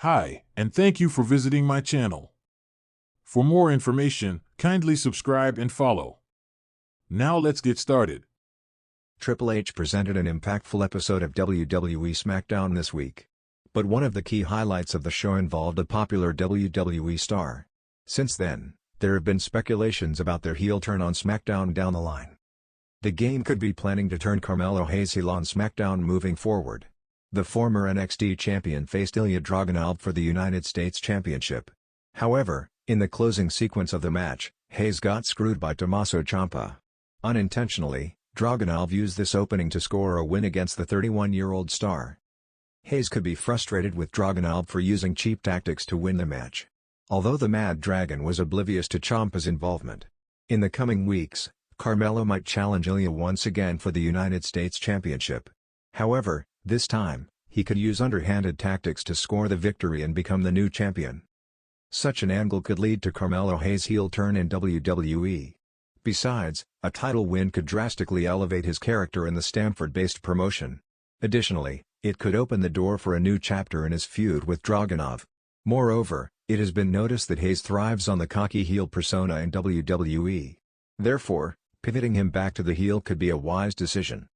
Hi, and thank you for visiting my channel. For more information, kindly subscribe and follow. Now let's get started. Triple H presented an impactful episode of WWE SmackDown this week. But one of the key highlights of the show involved a popular WWE star. Since then, there have been speculations about their heel turn on SmackDown down the line. The game could be planning to turn Carmelo Hayes heel on SmackDown moving forward. The former NXT champion faced Ilya Dragunov for the United States Championship. However, in the closing sequence of the match, Hayes got screwed by Tommaso Ciampa. Unintentionally, Dragunov used this opening to score a win against the 31-year-old star. Hayes could be frustrated with Dragunov for using cheap tactics to win the match. Although the Mad Dragon was oblivious to Ciampa's involvement. In the coming weeks, Carmelo might challenge Ilya once again for the United States Championship. However, this time, he could use underhanded tactics to score the victory and become the new champion. Such an angle could lead to Carmelo Hayes' heel turn in WWE. Besides, a title win could drastically elevate his character in the Stamford-based promotion. Additionally, it could open the door for a new chapter in his feud with Dragunov. Moreover, it has been noticed that Hayes thrives on the cocky heel persona in WWE. Therefore, pivoting him back to the heel could be a wise decision.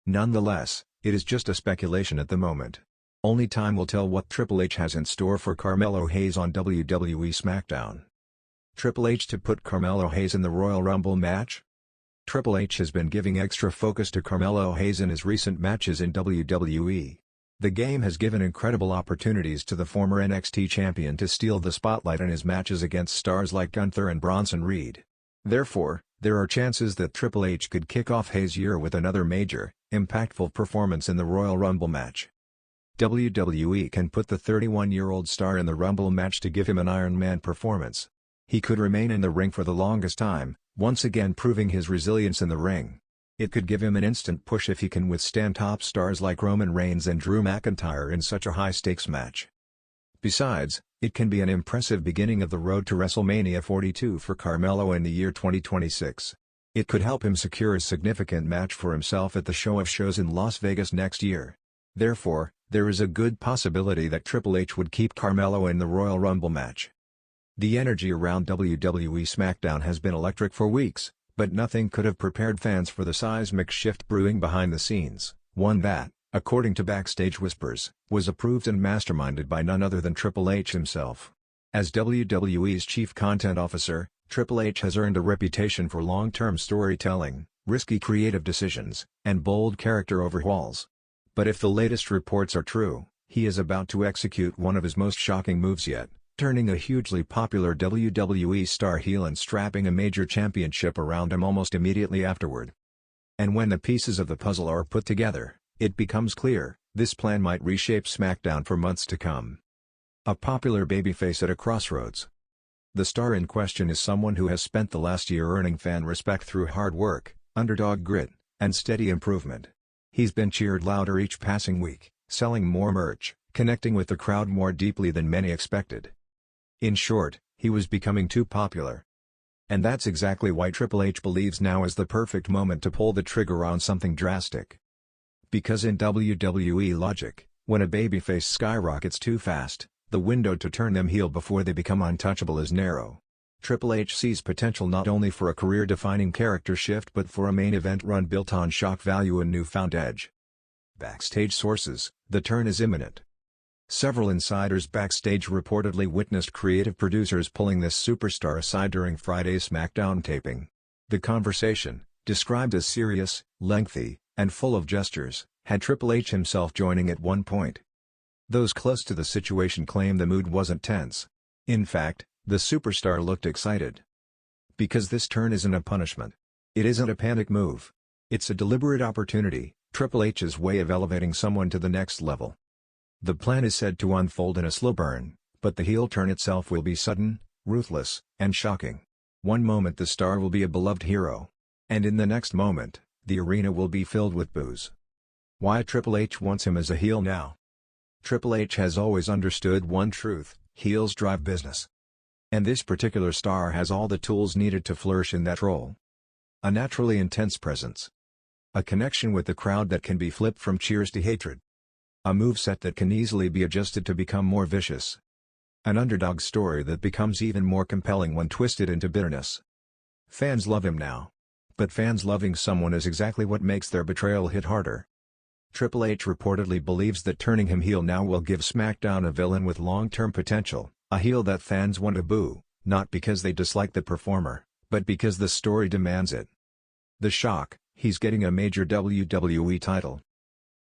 Nonetheless, it is just a speculation at the moment. Only time will tell what Triple H has in store for Carmelo Hayes on WWE SmackDown. Triple H to put Carmelo Hayes in the Royal Rumble match? Triple H has been giving extra focus to Carmelo Hayes in his recent matches in WWE. The game has given incredible opportunities to the former NXT champion to steal the spotlight in his matches against stars like Gunther and Bronson Reed. Therefore, there are chances that Triple H could kick off Hayes' year with another major, impactful performance in the Royal Rumble match. WWE can put the 31-year-old star in the Rumble match to give him an Iron Man performance. He could remain in the ring for the longest time, once again proving his resilience in the ring. It could give him an instant push if he can withstand top stars like Roman Reigns and Drew McIntyre in such a high-stakes match. Besides, it can be an impressive beginning of the road to WrestleMania 42 for Carmelo in the year 2026. It could help him secure a significant match for himself at the Show of Shows in Las Vegas next year. Therefore, there is a good possibility that Triple H would keep Carmelo in the Royal Rumble match. The energy around WWE SmackDown has been electric for weeks, but nothing could have prepared fans for the seismic shift brewing behind the scenes, one that, according to backstage whispers, was approved and masterminded by none other than Triple H himself. As WWE's chief content officer, Triple H has earned a reputation for long-term storytelling, risky creative decisions, and bold character overhauls. But if the latest reports are true, he is about to execute one of his most shocking moves yet, turning a hugely popular WWE star heel and strapping a major championship around him almost immediately afterward. And when the pieces of the puzzle are put together, it becomes clear, this plan might reshape SmackDown for months to come. A popular babyface at a crossroads. The star in question is someone who has spent the last year earning fan respect through hard work, underdog grit, and steady improvement. He's been cheered louder each passing week, selling more merch, connecting with the crowd more deeply than many expected. In short, he was becoming too popular. And that's exactly why Triple H believes now is the perfect moment to pull the trigger on something drastic. Because in WWE logic, when a babyface skyrockets too fast, the window to turn them heel before they become untouchable is narrow. Triple H sees potential not only for a career-defining character shift but for a main event run built on shock value and newfound edge. Backstage sources, the turn is imminent. Several insiders backstage reportedly witnessed creative producers pulling this superstar aside during Friday's SmackDown taping. The conversation, described as serious, lengthy, and full of gestures, had Triple H himself joining at one point. Those close to the situation claim the mood wasn't tense. In fact, the superstar looked excited. Because this turn isn't a punishment. It isn't a panic move. It's a deliberate opportunity, Triple H's way of elevating someone to the next level. The plan is said to unfold in a slow burn, but the heel turn itself will be sudden, ruthless, and shocking. One moment the star will be a beloved hero. And in the next moment, the arena will be filled with boos. Why Triple H wants him as a heel now? Triple H has always understood one truth: heels drive business. And this particular star has all the tools needed to flourish in that role. A naturally intense presence. A connection with the crowd that can be flipped from cheers to hatred. A moveset that can easily be adjusted to become more vicious. An underdog story that becomes even more compelling when twisted into bitterness. Fans love him now. But fans loving someone is exactly what makes their betrayal hit harder. Triple H reportedly believes that turning him heel now will give SmackDown a villain with long-term potential, a heel that fans want to boo, not because they dislike the performer, but because the story demands it. The shock, he's getting a major WWE title.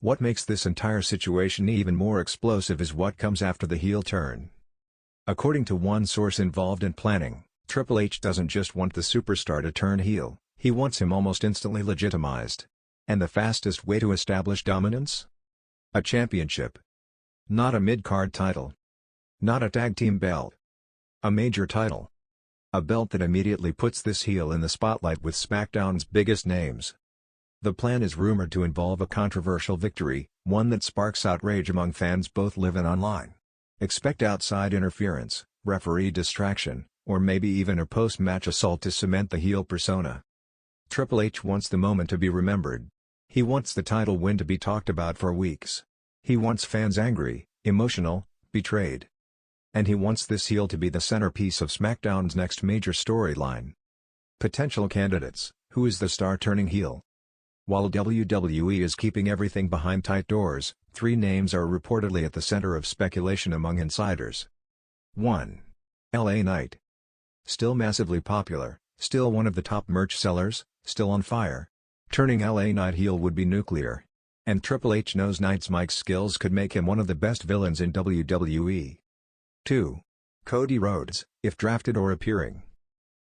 What makes this entire situation even more explosive is what comes after the heel turn. According to one source involved in planning, Triple H doesn't just want the superstar to turn heel, he wants him almost instantly legitimized. And the fastest way to establish dominance? A championship. Not a mid-card title. Not a tag team belt. A major title. A belt that immediately puts this heel in the spotlight with SmackDown's biggest names. The plan is rumored to involve a controversial victory, one that sparks outrage among fans both live and online. Expect outside interference, referee distraction, or maybe even a post-match assault to cement the heel persona. Triple H wants the moment to be remembered. He wants the title win to be talked about for weeks. He wants fans angry, emotional, betrayed. And he wants this heel to be the centerpiece of SmackDown's next major storyline. Potential candidates: who is the star turning heel? While WWE is keeping everything behind tight doors, 3 names are reportedly at the center of speculation among insiders. 1. LA Knight. Still massively popular, still one of the top merch sellers, still on fire. Turning LA Knight heel would be nuclear. And Triple H knows Knight's mic skills could make him one of the best villains in WWE. 2. Cody Rhodes, if drafted or appearing.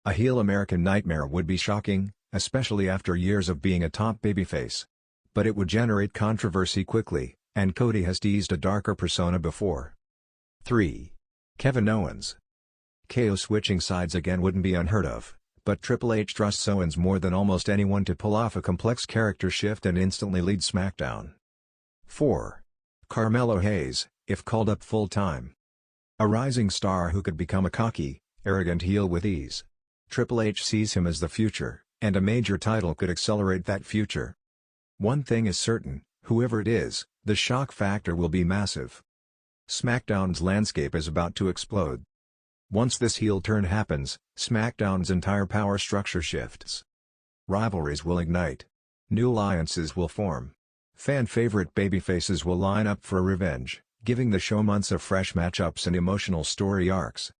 A heel American nightmare would be shocking, especially after years of being a top babyface. But it would generate controversy quickly, and Cody has teased a darker persona before. 3. Kevin Owens. KO switching sides again wouldn't be unheard of, but Triple H trusts Owens more than almost anyone to pull off a complex character shift and instantly lead SmackDown. 4. Carmelo Hayes, if called up full-time. A rising star who could become a cocky, arrogant heel with ease. Triple H sees him as the future, and a major title could accelerate that future. One thing is certain, whoever it is, the shock factor will be massive. SmackDown's landscape is about to explode. Once this heel turn happens, SmackDown's entire power structure shifts. Rivalries will ignite. New alliances will form. Fan-favorite babyfaces will line up for revenge, giving the show months of fresh matchups and emotional story arcs.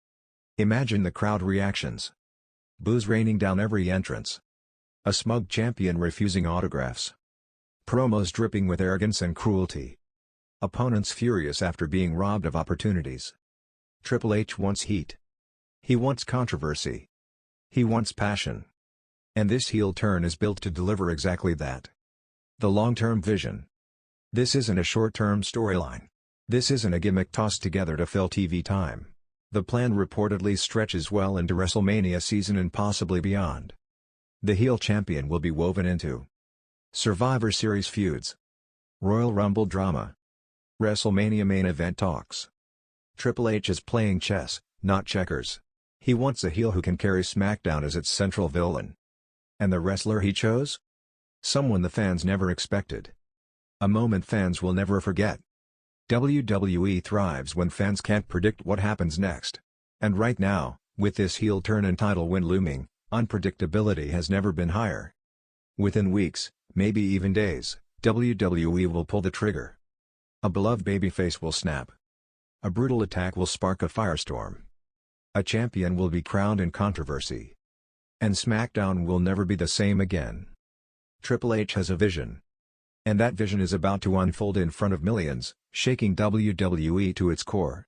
Imagine the crowd reactions. Boos raining down every entrance. A smug champion refusing autographs. Promos dripping with arrogance and cruelty. Opponents furious after being robbed of opportunities. Triple H wants heat. He wants controversy. He wants passion. And this heel turn is built to deliver exactly that. The long-term vision. This isn't a short-term storyline. This isn't a gimmick tossed together to fill TV time. The plan reportedly stretches well into WrestleMania season and possibly beyond. The heel champion will be woven into Survivor Series feuds, Royal Rumble drama, WrestleMania main event talks. Triple H is playing chess, not checkers. He wants a heel who can carry SmackDown as its central villain. And the wrestler he chose? Someone the fans never expected. A moment fans will never forget. WWE thrives when fans can't predict what happens next. And right now, with this heel turn and title win looming, unpredictability has never been higher. Within weeks, maybe even days, WWE will pull the trigger. A beloved babyface will snap. A brutal attack will spark a firestorm. A champion will be crowned in controversy. And SmackDown will never be the same again. Triple H has a vision. And that vision is about to unfold in front of millions, shaking WWE to its core.